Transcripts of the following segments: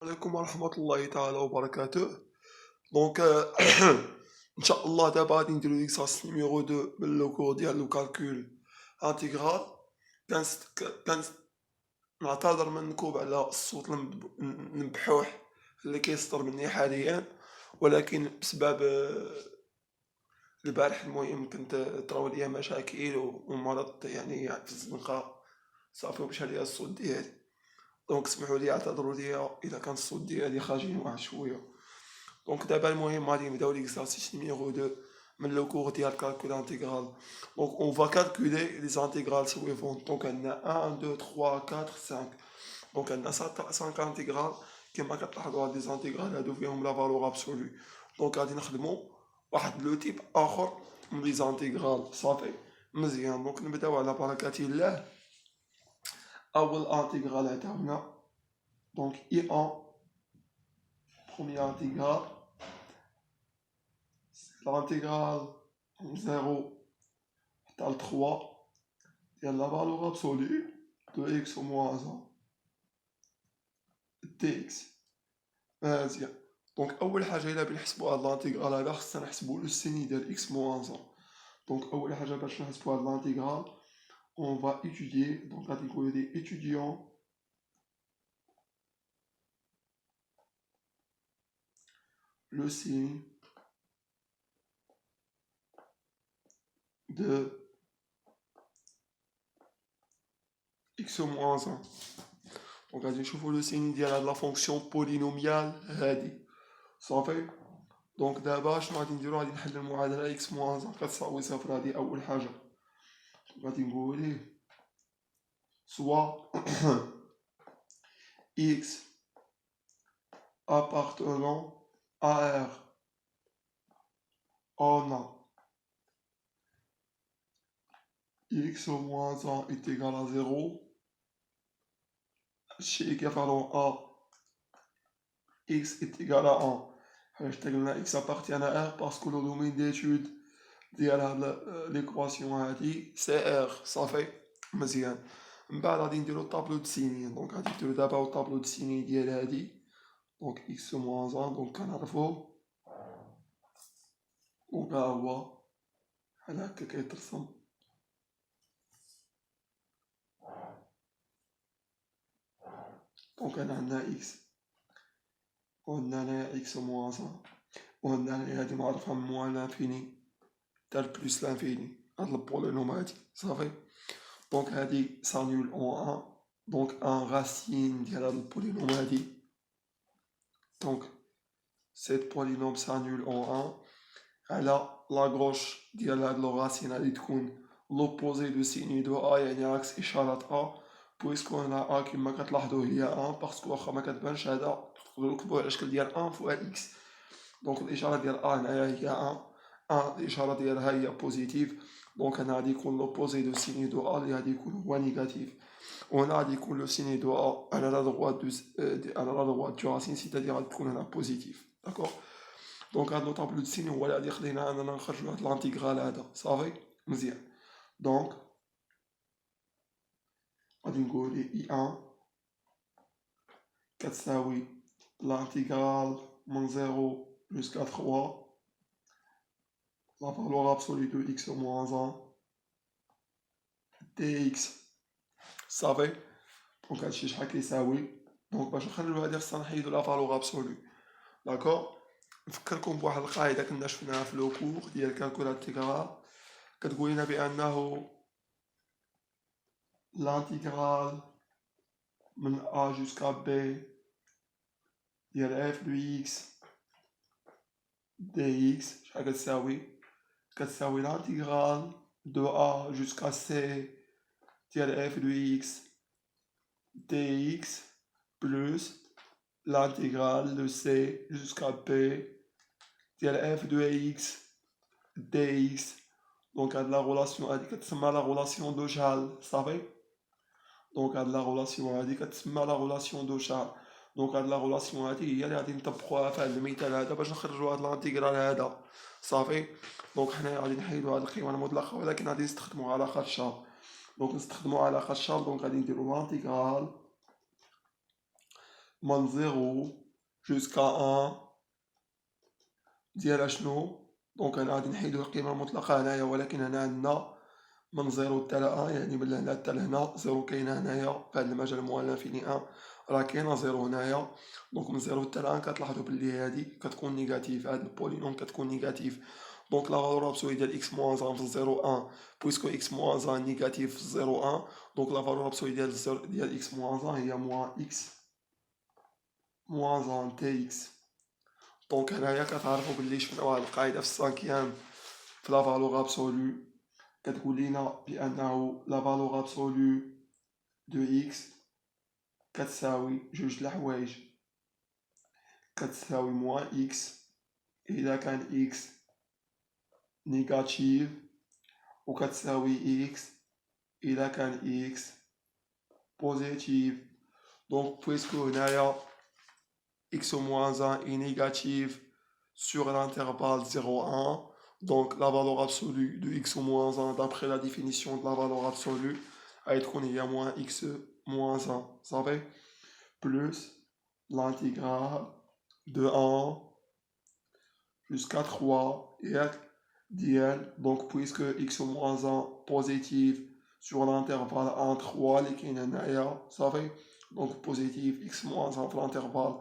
عليكم ورحمة الله تعالى وبركاته. دونك ان شاء الله دابا غادي نديرو ليكسارس نيميرو 2 من لو كور ديال لو كالكول انتيغرال. نعتذر منكم على الصوت المبحوح اللي كيصدر مني حاليا، ولكن بسبب البارح المهم كنت طراو ليا مشاكل ومرضت يعني في الزنقة، صافي ومشى ليا الصوت ديالي. دونك سمحوا لي، اعتذروا لي اذا كان الصوت ديالي خارجين واحد شويه. دونك دابا المهم غادي نبداو ليكزارسيس نيميرو 2 من لو كور ديال كالكول انتيغرال. دونك اون فا كالكولي لي زانتيغرال سويفون. دونك عندنا 1 2 3 4 5. دونك عندنا 5 انتيغرال. كما كتلاحظوا هاد لي زانتيغرال هادو فيهم لا فالور ابسولو. دونك غادي نخدمو واحد لو تيب اخر من لي زانتيغرال. صافي مزيان. دونك نبداو على بركه الله. اول انتيغرال عطاونا دونك اي ان premier intégral, c'est l'intégrale 0 égale 3 et la valeur absolue de x au moins 1 dx. مزيان. دونك اول حاجه الا بنحسبوا هاد الانتيغرال هذا خصنا نحسبوا لو سيني ديال x moins 1. دونك اول حاجه باش نحسبوا هاد الانتيغرال on va étudier. Donc غادي نقولوا لي étudiant le signe de x moins 1. دونك غادي نشوفوا لو سيني ديال هاد لا فونكسيون بولينوميال هادي. صافي. دونك دابا شنو غادي نديرو؟ غادي نحل المعادله x موان 1 كتساوي صفر. هادي اول حاجه. غادي نقول ليه سوا x appartenant à R on a x moins 1 est égal à 0 chez équivalent à x est égal à 1. علاش قلنا x appartient à R parce que le domaine d'étude ديال هاد ليكواسيون هادي سي R. صافي مزيان. من بعد غادي نديرو الطابلو دو سيني. دونك غادي نديرو دابا الطابلو دو سيني ديال هادي. دونك x moins 1 دونك كنعرفو. دونك ها هو بحال هكا كيترسم. دونك هنا عندنا x وعندنا هنايا x moins 1 وعندنا هنايا هادي معرفها من موان لانفيني تاع بلوس لانفيني. هاد البولينوم هادي. صافي. دونك هادي سانول اون 1. دونك ان راسين ديال هاد البولينوم هادي. دونك سيت بولينوم سانول اون 1 على لا غوش ديال هاد لو راسين غادي تكون لوبوزي دو سيني دو ا يعني عكس اشاره ا. بويسكو هنا ا كما كتلاحظوا هي 1 باسكو واخا ما كتبانش هذا تقدروا تكتبوه على شكل ديال 1 فوق اكس. دونك الاشاره ديال ا هنايا هي 1 الاشاره ديالها هي بوزيتيف. دونك هنا غادي يكون لوبوزي دو سيني دو ا اللي غادي يكون هو نيجاتيف. وهنا غادي يكون لو سيني دو ا على لا دروات على لا دروات دو راسين سيتادير غادي تكون هنا بوزيتيف. داكور. دونك هاد لو طابلو دو سيني هو اللي غادي يخلينا اننا نخرجوا هاد لانتيغرال هذا. صافي مزيان. دونك غادي نقول اي ان كتساوي l'intégrale من 0 jusqu'à 3 la valeur absolue de x moins 1 dx. صافي. دونك هادشي شحال كيساوي؟ دونك باش نخرجو هادي خصنا نحيدو لا فالور ابسولو. داكور. نفكركم بواحد القاعده كنا شفناها في لو كور ديال كالكول انتيغرال كتقول لنا بانه l'intégrale من a jusqu'à b ديال f de x dx شحال كتساوي؟ كتساوي l'intégrale de a jusqu'à c ديال f de x dx plus l'intégrale de c jusqu'à p ديال f de x dx. دونك هاد لا غولاسيون هادي كتسمى لا غولاسيون دو شحال. صافي. دونك هاد لا غولاسيون هادي كتسمى لا غولاسيون دو شحال. دونك هاد لا غولاسيون هادي هي اللي غادي نطبقوها في هاد المثال هذا باش نخرجوا هاد الانتيغرال هذا. صافي. دونك حنايا غادي نحيدو هاد القيمه المطلقه ولكن غادي نستخدمو علاقه الشار. دونك نستخدمو علاقه الشار. دونك غادي نديرو الانتيغرال من 0 jusqu'à 1 ديال اشنو؟ دونك انا غادي نحيدو القيمة المطلقة هنايا، ولكن هنا عندنا من 0 حتى ل 1، يعني من هنا حتى لهنا 0 كاينة هنايا في هاد المجال موال لانفيني 1 راه كاينة 0 هنايا. دونك من 0 حتى ل 1 كتلاحظو بلي هادي كتكون نيجاتيف، هاد البولينوم كتكون نيجاتيف. دونك لا فالور ابسولي ديال اكس موان 1 في 0 1 بويسكو اكس موان 1 نيجاتيف في 0 1، دونك لا فالور ابسولي ديال اكس موان 1 هي موان اكس موان 1 تي اكس. دونك هنايا كتعرفو بلي شفنا واحد القاعدة في السانكيام في لا فالور ابسولو كتقول لينا بأنه لا فالور ابسولو دو اكس كتساوي جوج د الحوايج، كتساوي موان اكس إذا كان اكس نيجاتيف، وكتساوي اكس إذا كان اكس بوزيتيف. دونك بويسكو هنايا x au moins 1 est négatif sur l'intervalle 0,1, donc la valeur absolue de x au moins 1 d'après la définition de la valeur absolue va être qu'on y a moins x moins 1, ça va, plus l'intégrale de 1 jusqu'à 3 dl, donc puisque x au moins 1 positif sur l'intervalle 1, 3, ça va, donc positif x moins 1 pour l'intervalle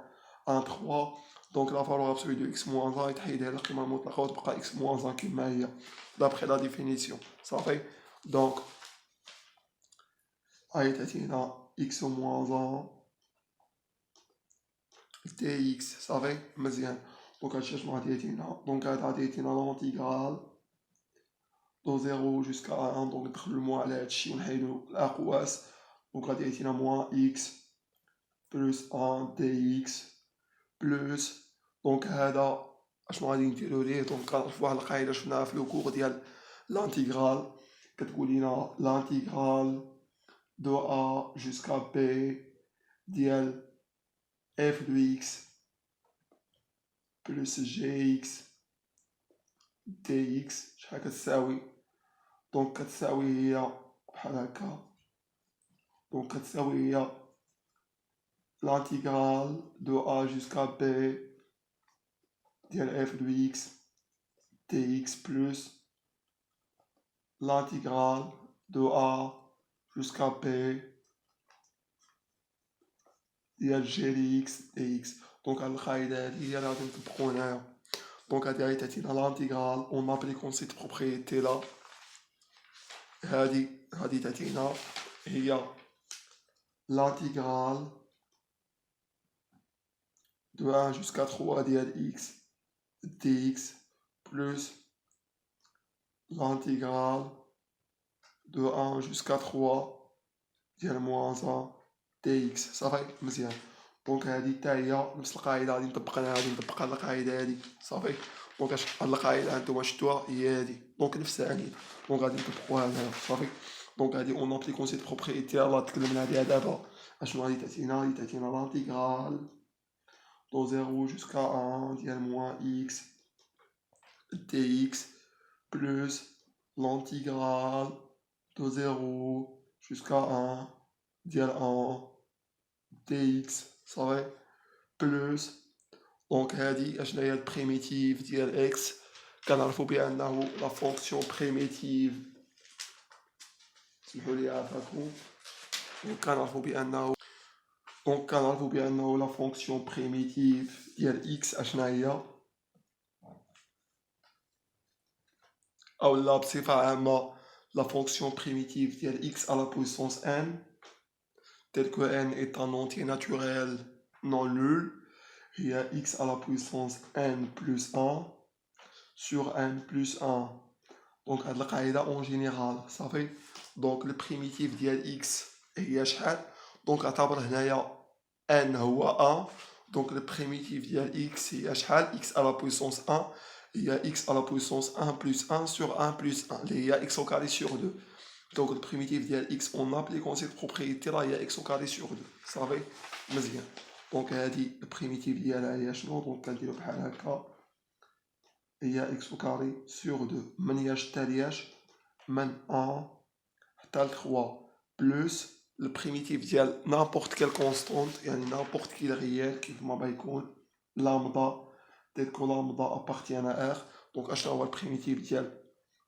1 3. Donc la valeur absolue de x moins 1 يتحيدها القيمة المطلقة وتبقى x moins 1 كما هي d'après la définition. صافي. donc هاي تعطينا x moins 1 dx. صافي مزيان. دونك هادشي شنو غادي يعطينا؟ دونك هاد غادي يعطينا لونتيغرال دو 0 jusqu'à 1. دونك ندخلو الموا على هادشي ونحيدو الأقواس. دونك غادي يعطينا موان x بلس 1 dx بلس دونك هذا اشنو غادي نديرو ليه؟ دونك كنعرفو واحد القاعدة شفناها في لو كور ديال لانتيغرال كتقول لينا لانتيغرال دو ا جوسكا بي ديال اف دو اكس بلس جي اكس دي اكس شحال كتساوي؟ دونك كتساوي هي بحال هكا، دونك كتساوي هي l'intégral de a jusqu'à b ديال f de x dx plus l'intégral de a jusqu'à b ديال g de x dx. دونك هاد القاعدة هادي هي اللي غادي نطبقو هنايا. دونك هادي غادي تعطينا l'intégral اون ابليكون سيت بروبريتي لا، هادي غادي تعطينا هي l'intégral de 1 jusqu'à 3 ديال x dx plus l'intégrale de 1 jusqu'à 3 ديال moins 1 dx. صافي مزيان. دونك هادي حتى هي نفس القاعدة غادي نطبقها، غادي نطبق هاد القاعدة هادي. صافي. دونك هاد القاعدة هانتوما شفتوها هي هادي، دونك نفسها هي، دونك غادي نطبقوها هنايا. صافي. دونك هادي اون ابليكون سيت بروبريتي يلاه تكلمنا عليها دابا. اشنو غادي تعطينا؟ غادي تعطينا لانتيغرال دو 0 jusqu'à 1 ديال موان x dx plus l'intégrale de 0 jusqu'à 1 ديال 1 dx. صافي بلس دونك هادي اشنا هي البريميتيف ديال اكس، كنعرفو بانه لا فونكسيون بريميتيف، سمحولي عافاكم، دونك كنعرفو بانه لا فونكسيون بريميتيف ديال اكس اشنا هي، او لا بصفة عامة لا فونكسيون بريميتيف ديال x à la puissance n tel que n est un entier naturel non nul هي x à la puissance n plus 1 sur n plus 1. دونك هاد القاعدة اون جينيرال. صافي. دونك البريميتيف ديال x هي شحال؟ دونك اعتبر هنايا n هو 1، دونك البريميتيف ديال x هي شحال؟ x à la puissance 1 هي x à la puissance 1 plus 1 sur 1 plus 1 اللي هي x au carré sur 2. دونك البريميتيف ديال x اون ابليكون سيت بروبريتي راه هي x au carré sur 2. صافي مزيان. دونك هادي البريميتيف ديالها هي شنو؟ دونك كنديرو بحال هكا، هي x au carré sur 2 من ياش حتى لياش؟ من 1 حتى ل 3 بلس le primitif ديال n'importe quelle constante يعني n'importe quel réel كيف ما بيكون lambda tel que lambda appartient à R. Donc اشنو هو البريميتيف ديال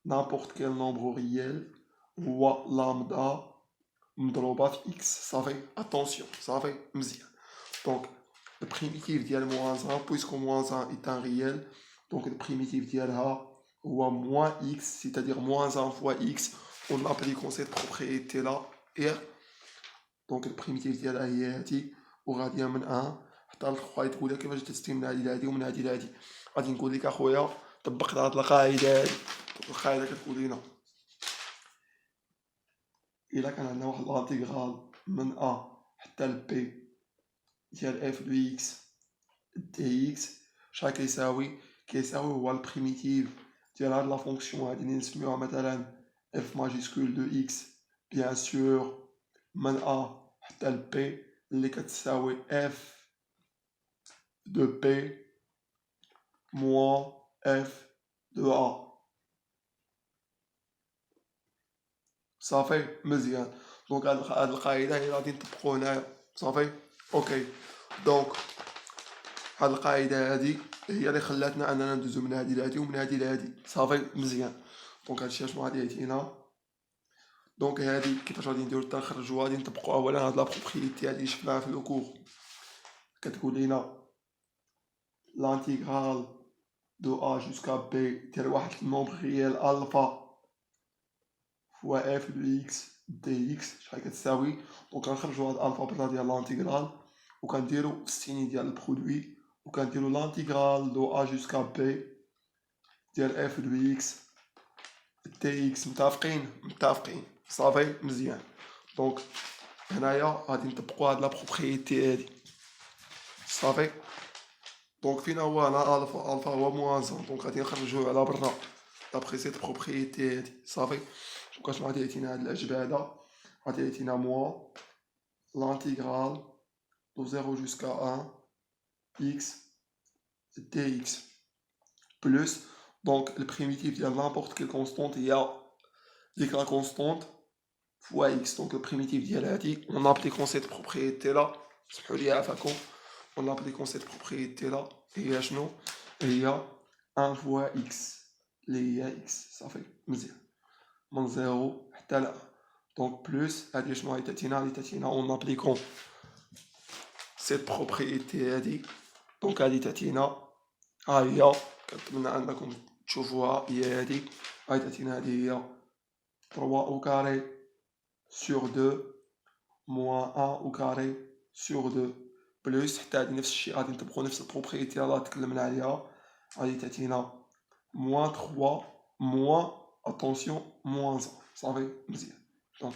n'importe quel nombre réel هو lambda مضروبة في x. صافي attention صافي مزيان. Donc le primitif ديال moins 1 puisque moins 1 est un réel, donc le primitif ديالها هو moins x, c'est-à-dire moins 1 fois x. On applique cette propriété là R. دونك البريميتيف ديالها هي هادي وغاديه من 1 حتى ل 3. تقول لك كيفاش تستي من هادي لهادي ومن هادي لهادي. غادي نقول لك اخويا طبقت هاد القاعده هادي. القاعده كتقول لنا الا كان عندنا واحد لانتيغرال من ا حتى ل بي ديال اف دو اكس دي اكس شحال كيساوي هو البريميتيف ديال هاد لا فونكسيون هادي اللي نسميوها مثلا اف ماجيسكول دو اكس بيان سور من ا حتى ل بي اللي كتساوي اف دو بي موان اف دو ا. صافي مزيان. دونك هاد القاعده هي غادي نطبقو هنايا. صافي اوكي. دونك هاد القاعده هادي هي اللي خلاتنا اننا ندوزو من هادي لهادي ومن هادي لهادي. صافي مزيان. دونك هادشي اشنو غادي يعطينا. دونك هادي كيفاش غادي نديرو حتى نخرجو. غادي نطبقو اولا هاد لا بروبريتي هادي اللي شفناها في لو كور كتقول لينا l'intégral de a jusqu'à b ديال واحد النومبر ريال الفا فوا اف دو اكس دي اكس شحال كتساوي. دونك غنخرجو هاد الفا برا ديال لانتيغرال وكنديرو السيني ديال البرودوي وكنديرو لانتيغرال دو a jusqu'à b ديال اف دو اكس دي اكس. متفقين. صافي مزيان. دونك هنايا غادي نطبقو هاد لا بروبريتي هادي. صافي. دونك فين هو هنا الفا هو موان 1. دونك غادي نخرجوه على برا دابخي سيت بروبريتي هادي. صافي. دونك اشنو غادي يعطينا هاد العجبه غادي يعطينا موان لانتيغرال دو 0 جوسكا 1 اكس دي اكس بلس. دونك البريميتيف ديال نابورت كيل كونستونت هي ديك لا كونستونت فوا اكس. دونك البريميتيف ديال هادي اون ابليكون سيت بروبريتي لا. سمحوا لي عافاكم. اون ابليكون سيت بروبريتي لا هي شنو هي 1 فوا اكس اللي هي اكس. صافي مزيان من 0 حتى ل 1. دونك بلس هادي شنو غادي تعطينا اون ابليكون سيت بروبريتي هادي. دونك غادي تعطينا ها هي كنتمنى انكم تشوفوها هي هادي. غادي تعطينا هادي هي 3 او كاري سور 2 موان 1 او كاري سور 2 بلس حتى هادي نفس الشيء غادي نطبقو نفس البروبريتي اللي تكلمنا عليها. غادي تعطينا موان 3 موان اتونسيون موان 1. صافي مزيان. دونك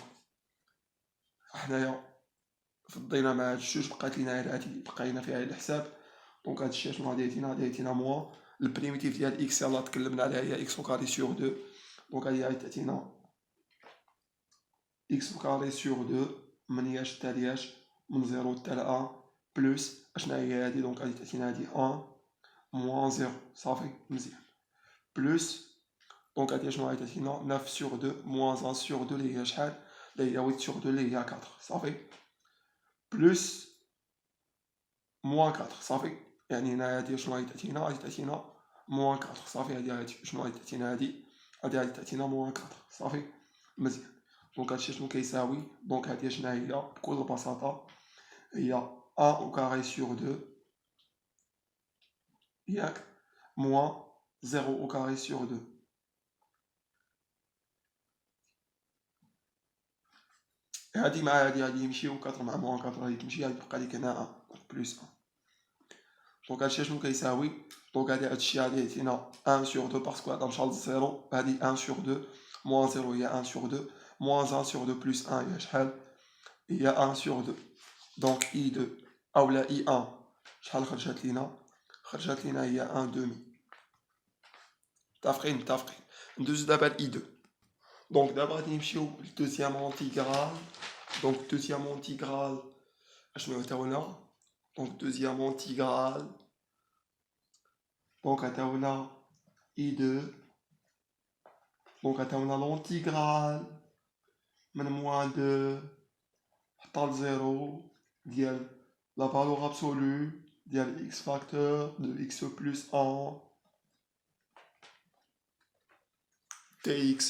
حنايا فضينا مع هاد الجوج بقات لينا غير هادي بقينا فيها الحساب. دونك هاد الشيء شنو غادي يعطينا موان البريميتيف ديال اكس يلاه تكلمنا عليها هي اكس او كاري سور 2. دونك غادي تعطينا اكس او كاري سور 2 من ياش حتى لياش من 0 حتى ل 1 بلس اشنا هي هادي. دونك غادي تعطينا هادي 1 موان 0. صافي مزيان بلس. دونك هادي شنو غادي تعطينا 9 سور 2 موان 1 سور 2 اللي هي شحال اللي هي 8 سور 2 اللي هي 4. صافي بلس موان 4. صافي يعني هنا هادي شنو غادي تعطينا موان 4. صافي هادي شنو غادي تعطينا هادي تعطينا موان 4. صافي مزيان. دونك هادشي شنو كيساوي. دونك هادي شنو هي بكل بساطه هي 1 او كاري سور 2 ياك موان 0 او كاري سور 2. هادي مع هادي يمشيو 4 مع موان 4 غادي تمشي غادي تبقى لك هنا 1 بلس 1. دونك هادشي شنو كيساوي. دونك هادشي غادي يعطينا 1 سور 2 باسكو هذا مشى ل 0. هادي 1 سور 2 موان 0 هي 1 سور 2 موان 1 سور 2 بلس 1 هي شحال هي 1 سور 2. دونك اي 2 اولا اي 1 شحال خرجت لينا هي 1 دومي. متفقين. ندوزو دابا لاي 2. دونك دابا غادي نمشيو للدوزيام انتيغرال. دونك دوزيام انتيغرال اشنو عطاونا. دونك دوزيام انتيغرال دونك عطاونا اي 2. دونك عطاونا لونتيغرال من موان 2 طال زيرو ديال لا فالور ابسولو ديال x فاكتور دو x بلس 1 tx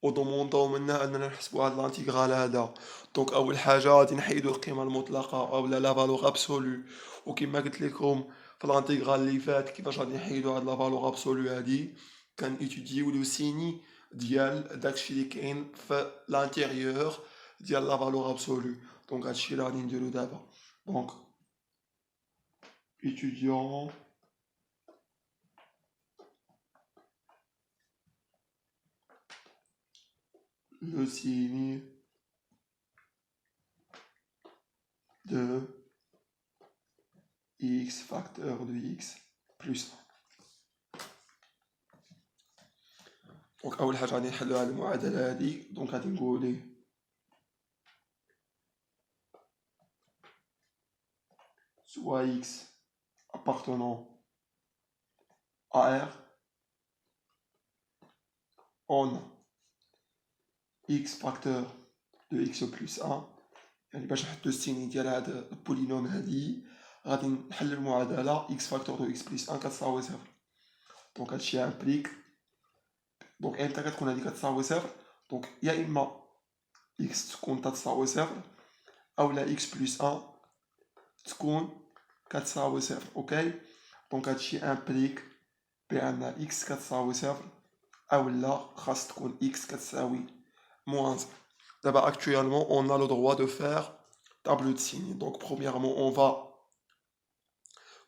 وضمنضو منا اننا نحسبو هاد الانتيغرال هذا. دونك اول حاجه غادي نحيدو القيمه المطلقه اولا لا فالور ابسولو، وكما قلت لكم في الانتيغرال اللي فات كيفاش غادي نحيدو هاد لا فالور ابسولو هادي، كان ايتوديو لو سيني ديال داكشي اللي كاين في لانتيريور ديال لا فالور ابسولو. دونك هادشي اللي غادي نديرو دابا. دونك étudiant le signe de x facteur de x plus 1. دونك اول حاجه غادي نحلو هاد المعادله هادي. دونك غادي نقول ليه soit x appartenant à R en x facteur de x plus 1. يعني باش نحطو السيني ديال هاد البولينوم هادي غادي نحل المعادله x facteur de x plus 1 كتساوي صفر. دونك هادشي امبليك دونك امتى كتكون هادي كتساوي صفر؟ دونك يا اما x تكون كتساوي صفر اولا x بلس 1 تكون كتساوي صفر. اوكي دونك هادشي امبليك بان x كتساوي صفر اولا خاص تكون x كتساوي موان صفر. D'abord, actuellement, on a le droit de faire tableau de signes. Donc, premièrement, on va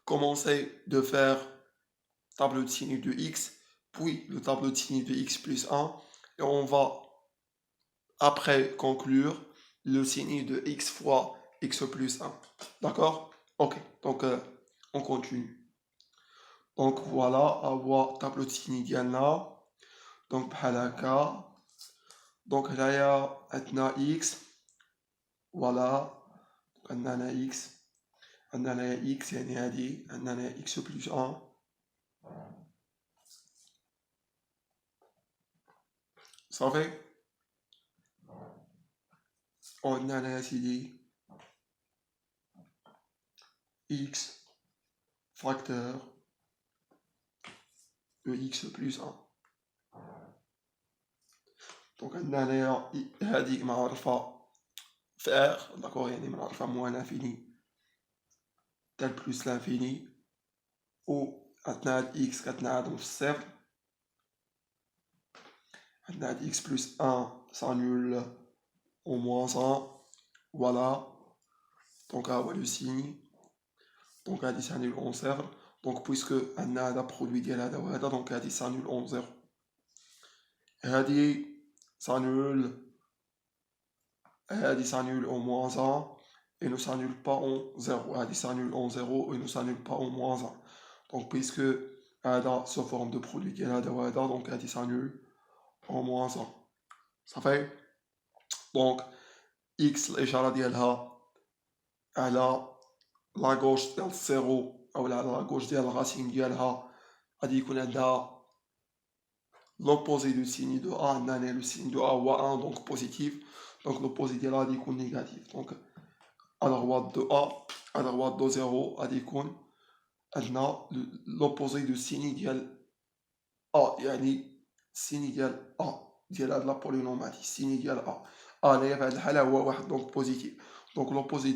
commencer de faire tableau de signes de x, puis le tableau de signes de x plus 1, et on va après conclure le signe de x fois x plus 1. D'accord? Ok, donc on continue. Donc voilà, avoir tableau de signes ديالنا. Donc بحال هكا. Donc هنايا عندنا x. فوالا عندنا هنا x، عندنا هنايا x يعني هادي عندنا هنايا x بلس 1 صافي. وعندنا هنايا سيدي x فاكتور دو x بلس 1. دونك عندنا هنايا هادي معرفة في r داكوغ، يعني معرفة موان انفيني تال بلس لانفيني، و عندنا هاد x كتنعدم في الصفر، عندنا هاد x بلس 1 s'annule au moins 1. Voilà. Donc là, le signe. Donc là, ça s'annule en 0. Donc puisque on a un produit de là, donc là, ça s'annule en 0. Et ça s'annule au moins 1 et ne s'annule pas en 0. Ça s'annule en 0 et ne s'annule pas en moins 1. Donc puisque on a ce forme de produit de là, donc là, ça s'annule en moins 1. Ça fait donc x الإشارة ديالها على لا غوش ديال الزيرو اولا على لا غوش ديال الراسين ديالها غادي يكون عندها لوبوزي دو سيني دو ا. عندنا لو سيني دو ا هو 1 دونك بوزيتيف، دونك لوبوزي ديالها غادي يكون نيجاتيف. دونك ا دروات دو ا ا دروات دو زيرو غادي يكون عندنا لوبوزي دو سيني ديال ا، يعني السيني ديال ا ديال هاد لا بولينوم هادي السيني ديال ا هنايا في هاد الحالة هو واحد دونك بوزيتيف. دونك لوبوزي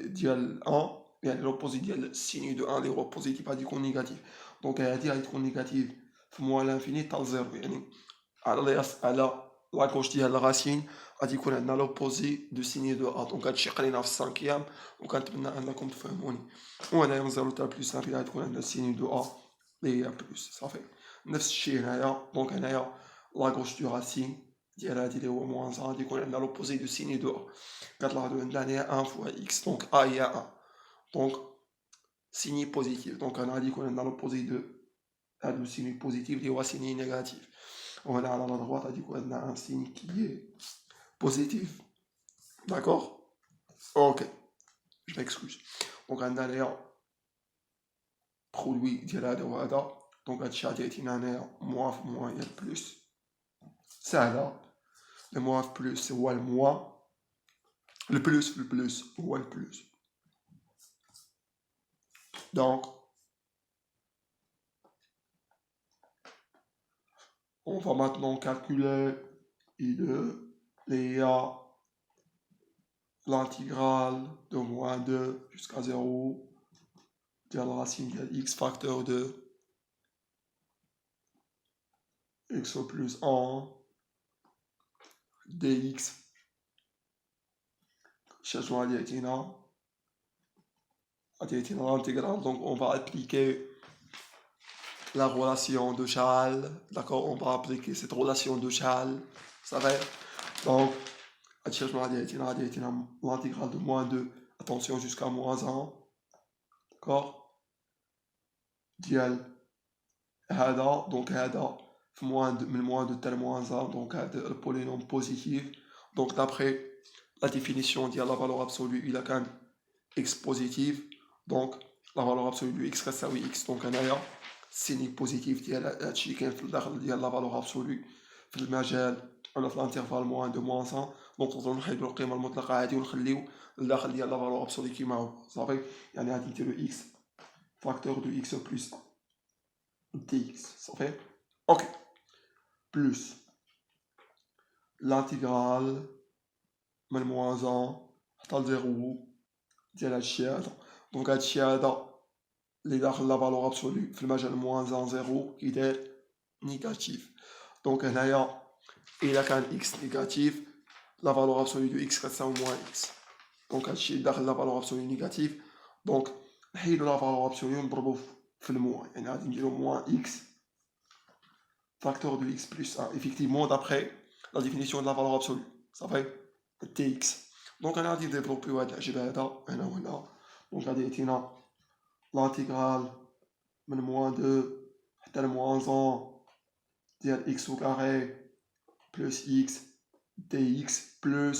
ديال 1 يعني لوبوزي ديال السيني دو 1 اللي هو بوزيتيف غادي يكون نيجاتيف. دونك هادي غادي تكون نيجاتيف في موان لانفيني حتى لزيرو، يعني على لا غوش ديال الراسين غادي يكون عندنا لوبوزي دو سيني دو ا. دونك هادشي قريناه في السانكيام وكنتمنى انكم تفهموني. وهنايا من زيرو حتى بلس لانفيني غادي تكون عندنا السيني دو ا اللي هي بلس. صافي نفس الشيء هنايا. دونك هنايا لا غوش دو راسين ديال هادي اللي هو موان 1 غادي يكون عندنا لوبوزي دو سيني دو ا. كتلاحظوا عندنا هنايا 1 فوا x دونك ا هي 1 دونك سيني بوزيتيف. دونك هنا غادي يكون عندنا لوبوزي دو هادو سيني بوزيتيف اللي هو سيني نيجاتيف، وهنا على لا دروات غادي يكون عندنا ان سيني كي بوزيتيف. داكوغ اوكي جو ميكسكوز. دونك عندنا هنايا برودوي ديال هذا وهذا. دونك هادشي غادي يعطينا هنايا موان في موان هي بلس سهله. الموان في بلس هو الموان le plus, هو le plus. Donc, on va maintenant calculer l'intégrale de moins 2 jusqu'à 0 de la racine de x facteur de x plus 1 dx. Cherchons l'intégrale, donc on va appliquer la relation de Charles, d'accord, on va appliquer cette relation de Charles, ça va, donc, l'intégrale de moins 2, attention jusqu'à moins 1, d'accord, ديال هذا, donc هذا, من moins 2 tel moins 1, donc le polynôme positif, donc d'après la définition de la valeur absolue, il a qu'un x positif, donc la valeur absolue de x reste x, donc هنايا السيني بوزيتيف ديال هادشي كاين في الداخل ديال لا فالور ابسولو في المجال ولا في الانترفال موان دو موان 100، دونك نقدروا نحيدوا القيمه المطلقه هادي ونخليو الداخل ديال لا فالور ابسولو كيما هو صافي. يعني غادي نديرو اكس فاكتور دو اكس بلس دي اكس صافي. اوكي بلس لانتيغرال من موان 1 حتى ل 0 ديال هادشي هذا، دونك هادشي هذا اللي داخل لا فالور ابسولو في المجال موان 1 0 كيداير نيجاتيف، دونك هنايا الا كان اكس نيجاتيف لا فالور ابسولو دو اكس كتساوي موان اكس، دونك هادشي داخل لا فالور ابسولو نيجاتيف، دونك نحيدو لا فالور ابسولو ونضربو في الموان، يعني غادي نديرو موان اكس فاكتور دو اكس بلس 1 effectivement d'après la définition de la valeur absolue صافي tx. دونك انا غادي نديفلوبيو هاد العجب هذا هنا وهنا، دونك غادي يعطينا l'intégrale من moins 2 حتى ل moins 1 ديال x au carré plus x dx plus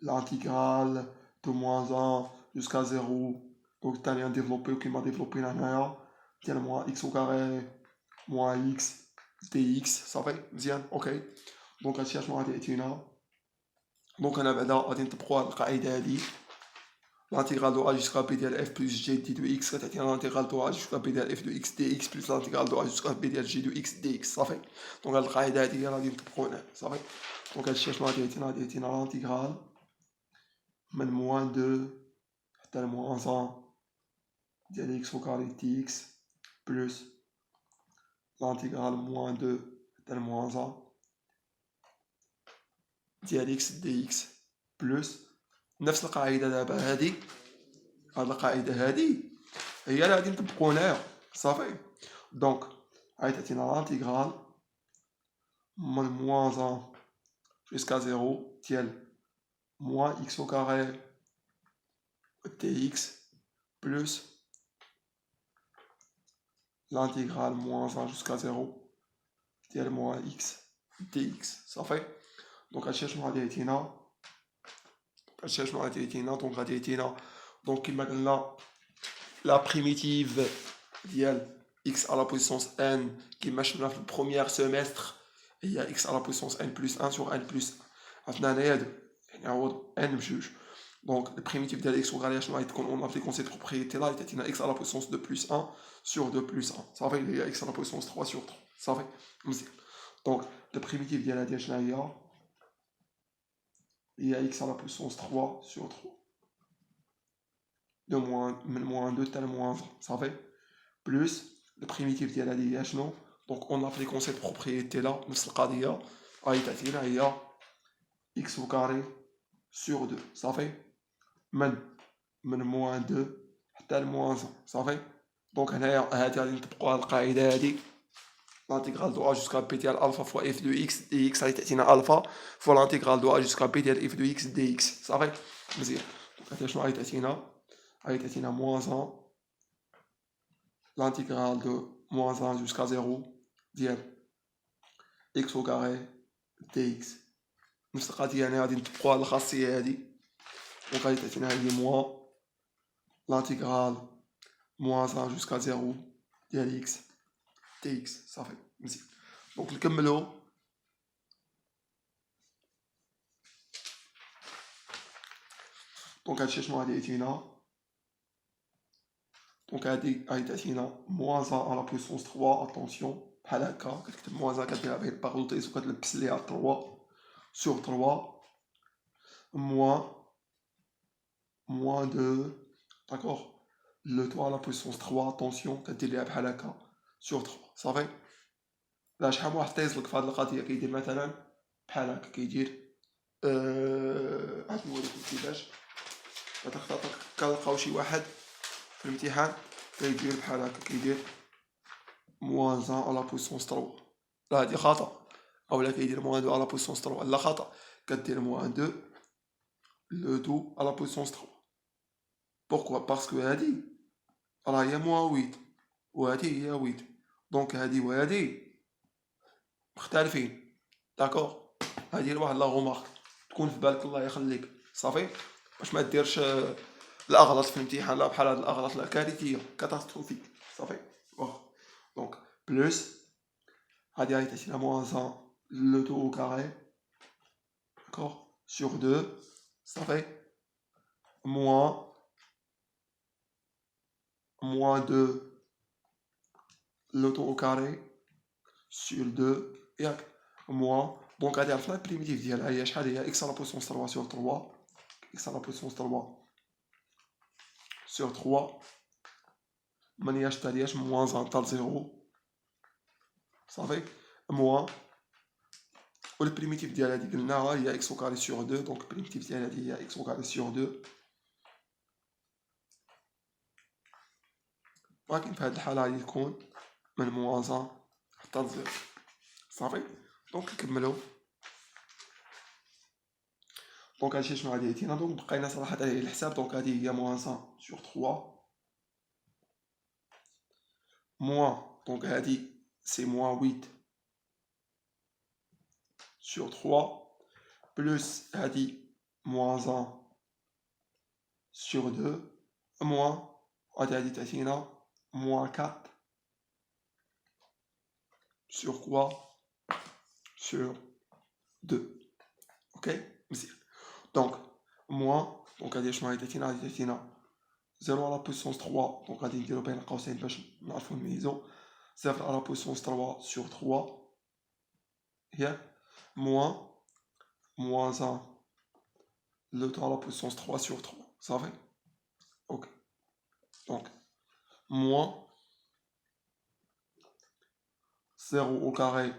l'intégrale de moins 1 jusqu'à 0 donc تاني غنديفلوبيو كيما ديفلوبينا هنايا ديال moins x au carré moins x dx صافي مزيان. اوكي دونك هادشي اشنو غادي يعطينا، دونك انا بعدا غادي نطبقوا هاد القاعده هادي l'intégrale de a jusqu'à b ديال f plus g d de x كتعطينا l'intégrale de a jusqu'à b ديال f de x dx plus l'intégrale de a jusqu'à b ديال g de x dx صافي. دونك هاد القاعده هادي هي غادي نطبقوا هنا صافي. دونك هادشي اشنو غادي يعطينا، غادي يعطينا l'intégrale من موان 2 حتى ل موان 1 ديال x au carré dx plus l'intégrale موان 2 حتى ل موان 1 ديال x dx بلس نفس القاعده دابا هادي، هاد القاعده هادي هي اللي غادي نطبقو هنايا صافي. دونك غادي تعطينا لانتيغرال من موان 1 jusqu'à 0 ديال موان x au carré dx plus l'intégrale moins 1 jusqu'à 0 ديال موان x dx صافي. دونك هادشي شنو غادي يعطينا، هادشي شنو غادي يعطينا، دونك غادي يعطينا دونك كيما قلنا لا بريميتيف ديال x à la puissance n كيما شفنا في البروميير سيمستر هي x à la puissance n plus 1 sur n plus 1، عرفنا هنايا يعني عوض n بجوج، دونك البريميتيف ديال x au carré شنو غادي تكون اون ابليكون سيت بروبريتي لا تعطينا x à la puissance 2 plus 1 sur 2 plus 1 صافي اللي هي x à la puissance 3 sur 3 صافي مزيان. دونك البريميتيف ديالها ديال شنو هي x à la puissance 3 sur 3 de moins 2 tel moins 1 صافي plus le primitif ديال هادي هي شنو، دونك اون ابليكون سيت بروبريتي لا نفس القضيه غادي تعطينا هي x au carré sur 2 صافي من moins 2 حتى ل moins 1 صافي. دونك هنايا هادي غادي نطبقوا هاد القاعده هادي l'intégrale de a jusqu'à b ديال alpha fois f de x dx غادي تعطينا alpha fois l'intégrale de a jusqu'à b ديال f de x dx صافي مزيان. دونك شنو غادي تعطينا، غادي تعطينا moins 1 l'intégrale de moins 1 jusqu'à 0 ديال x au carré dx نفس القضيه هنا غادي نطبقوا هاد الخاصيه هادي، دونك غادي تعطينا هادي موان l'intégrale moins 1 jusqu'à 0 ديال x dx صافي مزيان. دونك نكملو دونك هادشي شنو غادي يعطينا؟ دونك غادي تعطينا موان 1 على بويسونس 3 اتونسيون بحال هكا كتكتب موان 1 كديرها به البارونتيز وكتلبس ليها 3 sur 3 moins 2 d'accord le 3 à la puissance 3 attention كدير ليها بحال هكا sur 3 صافي لا شحال من واحد تيزلك في هاد القضيه كيدير مثلا بحال هكا كيدير عاد نوريكم كيفاش كنلقاو شي واحد في الامتحان كيدير بحال هكا كيدير موان 1 على بويسونس 3 لا هادي خطا اولا كيدير موان 2 على بويسونس 3 لا خطا كدير موان 2 لو 2 على بويسونس 3 بوركوا باسكو هادي راه هي موان 8 وهادي هي 8 دونك هادي وهادي مختلفين داكوغ هادي واحد لا غومارك تكون في بالك الله يخليك صافي باش ما ديرش الاغلاط في الامتحان لا بحال هاد الاغلاط لا كارثيه كاتاستروفيك صافي دونك بلوس هادي غادي تعطينا موان 1 لو تو او كاري داكوغ sur 2 صافي moins 2 le tout au carré sur 2 ياك moins دونك غادي عرفنا البريميتيف ديالها هي شحال هي x على بويسونس 3 sur 3 x على بويسونس 3 sur 3 منياش تالياش موان 1 تال 0 صافي موان والبريميتيف ديال هادي قلناها هي x au carré sur 2 دونك البريميتيف ديال هادي هي x au carré sur 2 ولكن في هاد الحالة غادي تكون من موان 1 حتى ل 0 صافي دونك نكملو دونك هادشي شنو غادي يعطينا دونك بقينا صراحة عليه الحساب دونك هادي هي موان 1 sur 3 موان دونك هادي سي موان 8 sur 3 بلوس هادي موان 1 sur 2 موان غادي تعطينا موان 4 sur quoi sur 2 اوكي مزيان دونك موان دونك هادي شنو غادي تعطينا 0 على بويسونس 3 دونك غادي نديرو بين قوسين باش نعرفو نميزو 0 على بويسونس 3 sur 3 هي موان 1 le temps à la puissance 3 sur 3 صافي اوكي دونك moins 0 au carré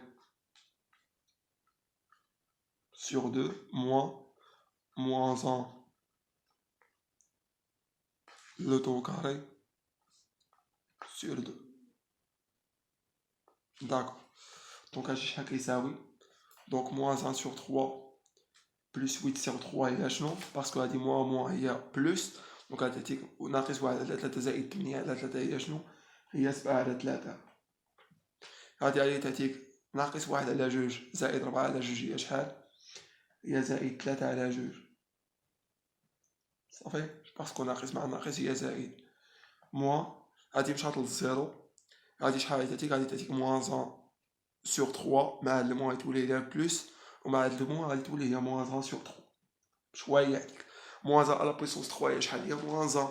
sur 2 moins 1 le temps au carré sur 2 d'accord دونك هادشي شحال كيساوي دونك moins 1 sur 3 plus 8 sur 3 هي شنو باسكو هادي موان هي بلوس دونك غادي تعطيك ناقص 1 على 3 زائد 8 على 3 هي شنو هي 7 على 3 هادي تعطيك ناقص 1 على 2 زائد 4 على 2 هي شحال هي زائد 3 على 2 صافي باسكو ناقص مع ناقص هي زائد موان هادي مشات للزيرو هادي شحال غادي تعطيك موان 1 sur 3 مع هاد الموان تولي ليها بلوس ومع هاد الموان غادي تولي هي موان 1 sur 3 شويه هاديك موان 1 على بويسونس 3 هي شحال هي موان 1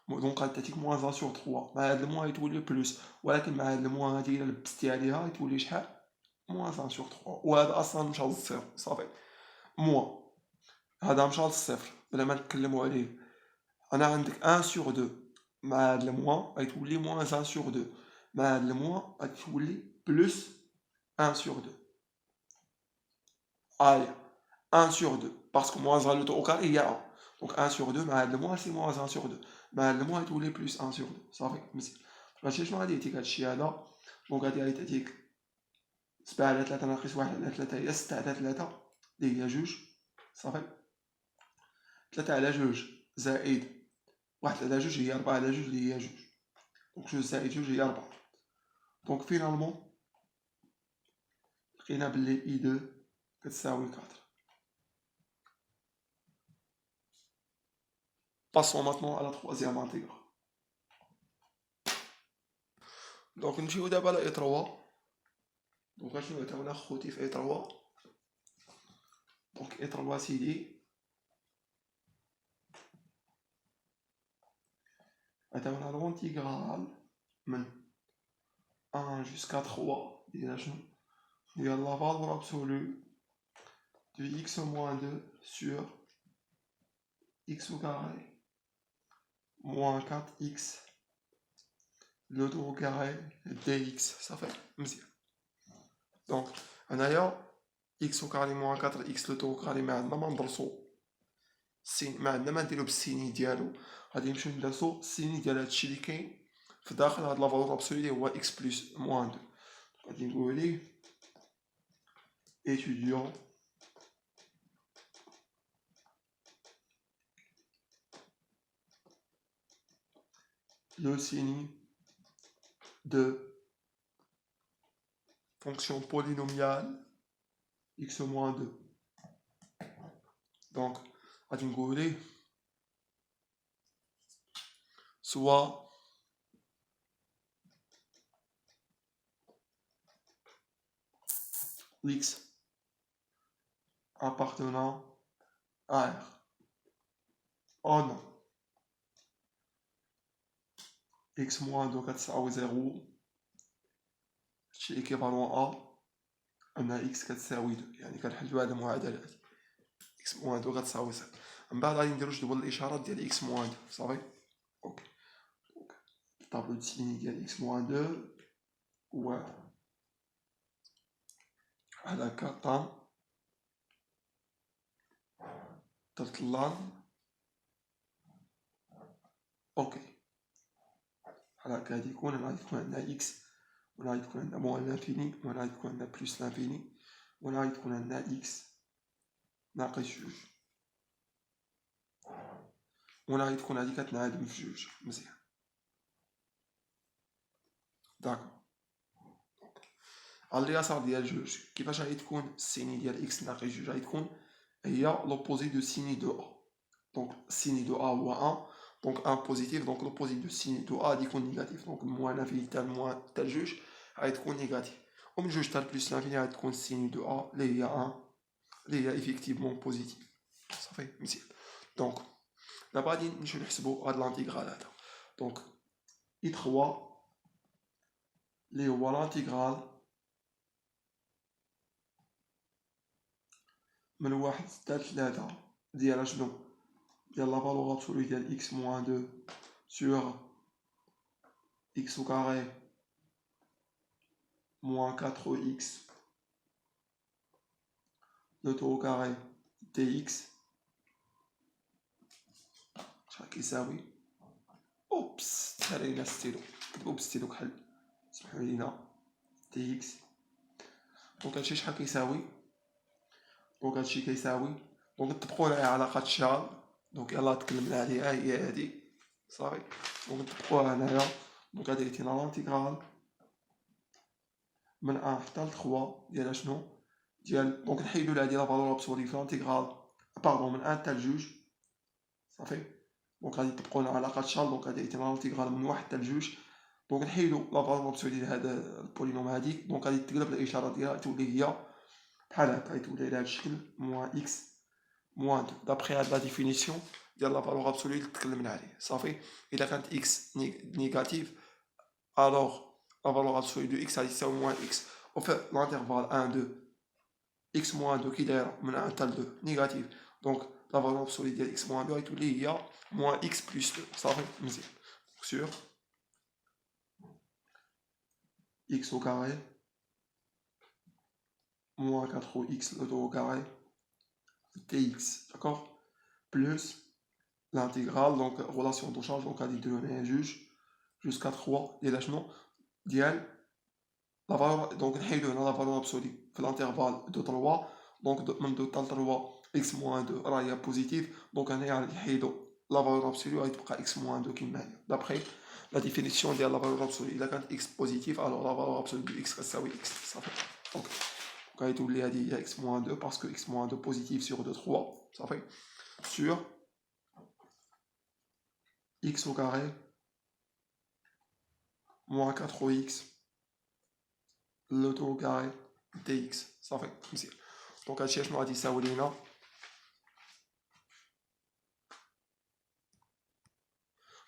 دونك غادي تعطيك موان 1 sur 3 مع هاد الموان يتولي بلوس ولكن مع هاد الموان هادي الا لبستي عليها يتولي شحال موان 1 sur 3 وهذا اصلا مشى للصفر صافي موان هذا مشى للصفر بلا ما نتكلموا عليه انا عندك 1 sur 2 مع هاد الموان غيتولي موان 1 sur 2 مع هاد الموان غتولي بلوس 1 sur 2 allez 1 sur 2 parce que moins 1 le taux au carré il y a 1 donc 1 sur 2 مع هاد الموان c'est moins 1 sur 2 مع هاد الموان يتولي بلوس 1 sur 2 صافي مزيان ماشي شنو غادي يعطيك هادشي هذا دونك غادي تعطيك 7 على 3 ناقص 1 على 3 هي 6 على 3 اللي هي 2 صافي 3 على 2 زائد 1 على 2 هي 4 على 2 اللي هي 2 دونك 2 زائد 2 هي 4 دونك فينالمون لقينا بلي اي 2 كتساوي 4 Passons maintenant à la troisième intégre. Donc نمشيو دابا على اي 3 دونك اشنو عطاونا خوتي في اي 3 دونك اي 3 سيدي عطاونا l'intégrale من 1 jusqu'à 3 ديال شنو ديال la valeur absolue de x moins 2 sur x au carré moins 4x le tout au carré dx صافي مزيان. دونك هنايا x au carré moins 4x le tout au carré ما عندنا ما ندرسو السين ما عندنا ما نديرو بالسيني ديالو، غادي نمشيو ندرسو السيني ديال هادشي اللي كاين في داخل هاد لا فالور ابسولي اللي هو x بلس موان 2. غادي نقولو ليه étudiant le signe de fonction polynomiale x moins 2. Donc, غادي نقولو ليه soit x appartenant à R. Oh non. x moins 2 كتساوي 0 شي ايكيفالون ان x كتساوي 2، يعني كنحلو هاد المعادلة هادي x moins 2 كتساوي 0. من بعد غادي نديرو جدول الاشارات ديال x moins 2 صافي. اوكي دونك الطابلو دو سيني ديال x moins 2 هو بحال هكا طام درت اللام اوكي بحال هكا غادي يكون هنا غادي تكون عندنا x وهنا غادي تكون عندنا موان لانفيني وهنا غادي تكون عندنا بلوس لانفيني وهنا غادي تكون عندنا x ناقص جوج وهنا غادي تكون هادي كتنعدم في جوج. مزيان داكوغ. على اليسار ديال جوج كيفاش غادي تكون السيني ديال x ناقص جوج غادي تكون هي لوبوزي دو سيني دو a. دونك سيني دو a هو 1 دونك 1 بوزيتيف دونك لوبوزي دو سيني دو a غادي يكون نيجاتيف دونك موان لانفيني تاع الموان تاع جوج غادي تكون نيجاتيف ومن جوج تاع بلوس لانفيني غادي تكون سيني دو a اللي هي 1 اللي هي ايفيكتيفمون بوزيتيف صافي مزيان. دونك دابا غادي نمشيو نحسبو هاد لانتيغرال هذا. دونك اي 3 اللي هو لانتيغرال من 1 حتى 3 ديال شنو ديال لا فالور ابسولو ديال x moins 2 sur x au carré moins 4x le tout au carré dx شحال كيساوي اوبس تهرينا ستيلو كتبو بالستيلو كحل سمحوا لينا dx. دونك هادشي شحال كيساوي دونك هادشي كيساوي دونك نطبقو على علاقة شارل دونك يلاه تكلمنا عليها هي هادي صافي. دونك نطبقوها هنايا دونك هادي عطينا لانتيغرال من 1 حتى ل 3 ديال شنو ديال دونك نحيدو لهادي لا فالور ابسولي في لانتيغرال باردون من 1 حتى ل 2 صافي. دونك غادي نطبقو على علاقة شارل دونك هادي عطينا لانتيغرال من 1 حتى ل 2 دونك نحيدو لا فالور ابسولي ديال هذا البولينوم هاديك دونك غادي تقلب الاشاره ديالها تولي هي بحال هكا غتولي على هاد الشكل موان اكس موان 2 دابخي هاد لا ديفينيسيون ديال لا فالور ابسولي اللي تكلمنا عليه صافي. الا كانت اكس نيجاتيف الوغ لا فالور ابسولي دو اكس غادي تساوي موان اكس وفي لانترفال 1 2 اكس موان 2 كي دايره من 1 حتى ل 2 نيجاتيف دونك لا فالور ابسولي ديال اكس موان 2 غتولي هي موان اكس بلس 2 صافي مزيان. سور x au carré moins 4x le tout au carré dx, d'accord, plus l'intégrale, donc relation de charge, donc à dit de un juge jusqu'à 3 ديال شنو ديال la valeur donc نحيدو هنا la valeur absolue في l'intervalle de 3 donc من 2 حتى 3 x moins 2 راه هي بوزيتيف دونك هنايا غادي نحيدو la valeur absolue غادي تبقى x moins 2 كيما هي d'après la définition ديال la valeur absolue. إلا كانت x بوزيتيف alors la valeur absolue de x كتساوي x صافي. دونك غادي تولي هادي هي x moins 2 parce que x moins 2 positif sur 2 3 صافي sur x au carré moins 4x le tout au carré dx صافي مزيان. دونك هادشي شنو غادي يساوي لينا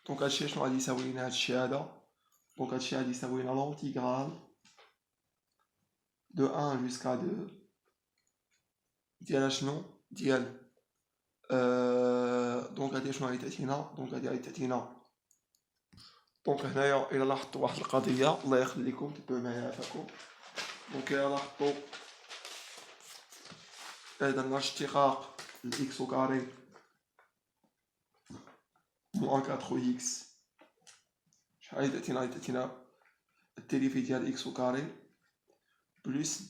دونك هادشي شنو غادي يساوي لنا هادشي هذا؟ دونك هادشي غادي يساوي لنا لونتيغرال دو 1 جوسكا 2 ديال شنو؟ ديال دونك هادي شنو غادي تعطينا؟ دونك هادي غادي تعطينا دونك هنايا الى لاحظتوا واحد القضيه الله يخليكم تبعوا معايا عافاكم. دونك الى لاحظتوا درنا اشتقاق الاكس او كاري موان 4 اكس شحال غادي تعطينا؟ غادي تعطينا الديريفي ديال اكس او كاري بلس